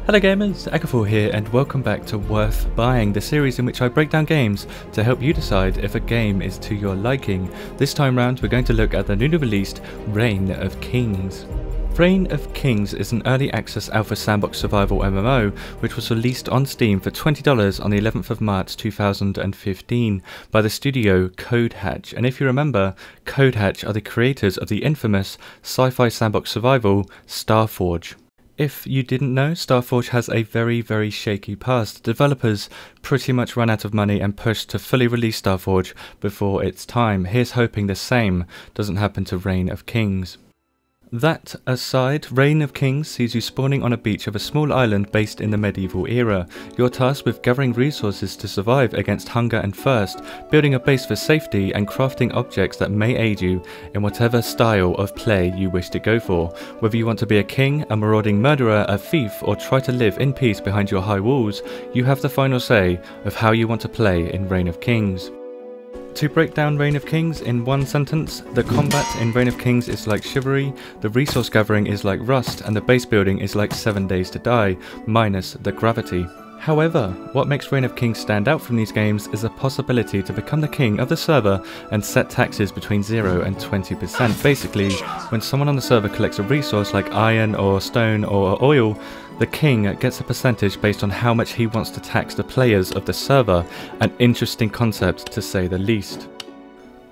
Hello gamers, Akafor here and welcome back to Worth Buying, the series in which I break down games to help you decide if a game is to your liking. This time round we're going to look at the newly released Reign of Kings. Reign of Kings is an early access alpha sandbox survival MMO which was released on Steam for $20 on the 11th of March 2015 by the studio Codehatch. And if you remember, Codehatch are the creators of the infamous sci-fi sandbox survival Starforge. If you didn't know, Starforge has a very shaky past. Developers pretty much ran out of money and pushed to fully release Starforge before its time. Here's hoping the same doesn't happen to Reign of Kings. That aside, Reign of Kings sees you spawning on a beach of a small island based in the medieval era. You're tasked with gathering resources to survive against hunger and thirst, building a base for safety and crafting objects that may aid you in whatever style of play you wish to go for. Whether you want to be a king, a marauding murderer, a thief, or try to live in peace behind your high walls, you have the final say of how you want to play in Reign of Kings. To break down Reign of Kings in one sentence, the combat in Reign of Kings is like Chivalry, the resource gathering is like Rust, and the base building is like 7 Days to Die, minus the gravity. However, what makes Reign of Kings stand out from these games is the possibility to become the king of the server and set taxes between 0 and 20%. Basically, when someone on the server collects a resource like iron or stone or oil, the king gets a percentage based on how much he wants to tax the players of the server, an interesting concept to say the least.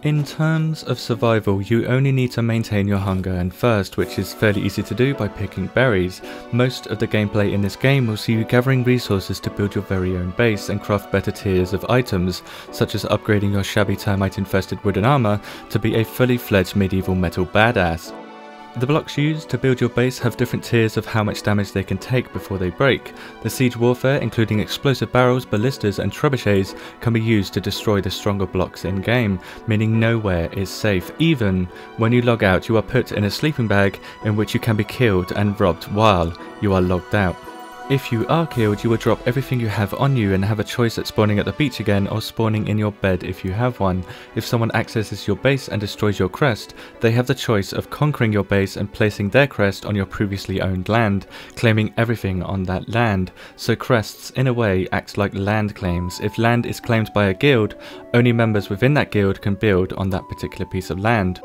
In terms of survival, you only need to maintain your hunger and thirst, which is fairly easy to do by picking berries. Most of the gameplay in this game will see you gathering resources to build your very own base and craft better tiers of items, such as upgrading your shabby termite-infested wooden armor to be a fully fledged medieval metal badass. The blocks used to build your base have different tiers of how much damage they can take before they break. The siege warfare, including explosive barrels, ballistas and trebuchets, can be used to destroy the stronger blocks in game, meaning nowhere is safe. Even when you log out, you are put in a sleeping bag in which you can be killed and robbed while you are logged out. If you are killed, you will drop everything you have on you and have a choice at spawning at the beach again or spawning in your bed if you have one. If someone accesses your base and destroys your crest, they have the choice of conquering your base and placing their crest on your previously owned land, claiming everything on that land. So crests, in a way, act like land claims. If land is claimed by a guild, only members within that guild can build on that particular piece of land.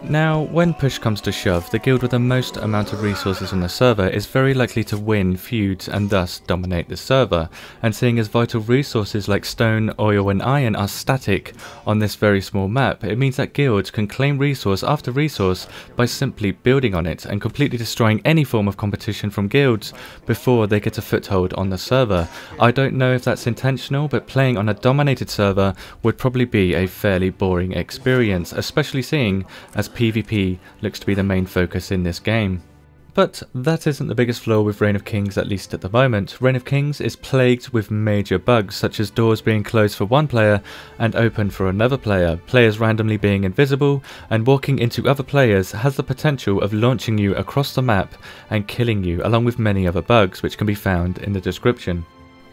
Now, when push comes to shove, the guild with the most amount of resources on the server is very likely to win feuds and thus dominate the server, and seeing as vital resources like stone, oil and iron are static on this very small map, it means that guilds can claim resource after resource by simply building on it and completely destroying any form of competition from guilds before they get a foothold on the server. I don't know if that's intentional, but playing on a dominated server would probably be a fairly boring experience, especially seeing as PvP looks to be the main focus in this game. But that isn't the biggest flaw with Reign of Kings, at least at the moment. Reign of Kings is plagued with major bugs, such as doors being closed for one player and open for another player, players randomly being invisible, and walking into other players has the potential of launching you across the map and killing you, along with many other bugs which can be found in the description.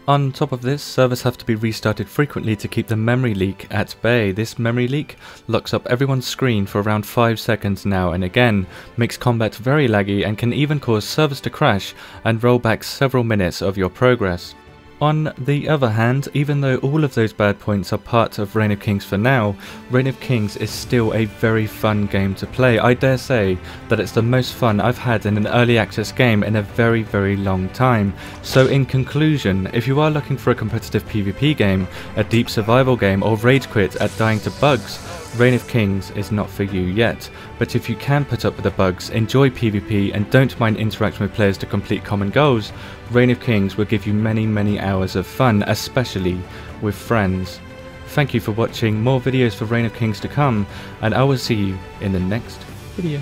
On top of this, servers have to be restarted frequently to keep the memory leak at bay. This memory leak locks up everyone's screen for around 5 seconds now and again, makes combat very laggy and can even cause servers to crash and roll back several minutes of your progress. On the other hand, even though all of those bad points are part of Reign of Kings for now, Reign of Kings is still a very fun game to play. I dare say that it's the most fun I've had in an early access game in a very long time. So in conclusion, if you are looking for a competitive PvP game, a deep survival game, or rage quit at dying to bugs, Reign of Kings is not for you yet, but if you can put up with the bugs, enjoy PvP and don't mind interacting with players to complete common goals, Reign of Kings will give you many hours of fun, especially with friends. Thank you for watching, more videos for Reign of Kings to come, and I will see you in the next video.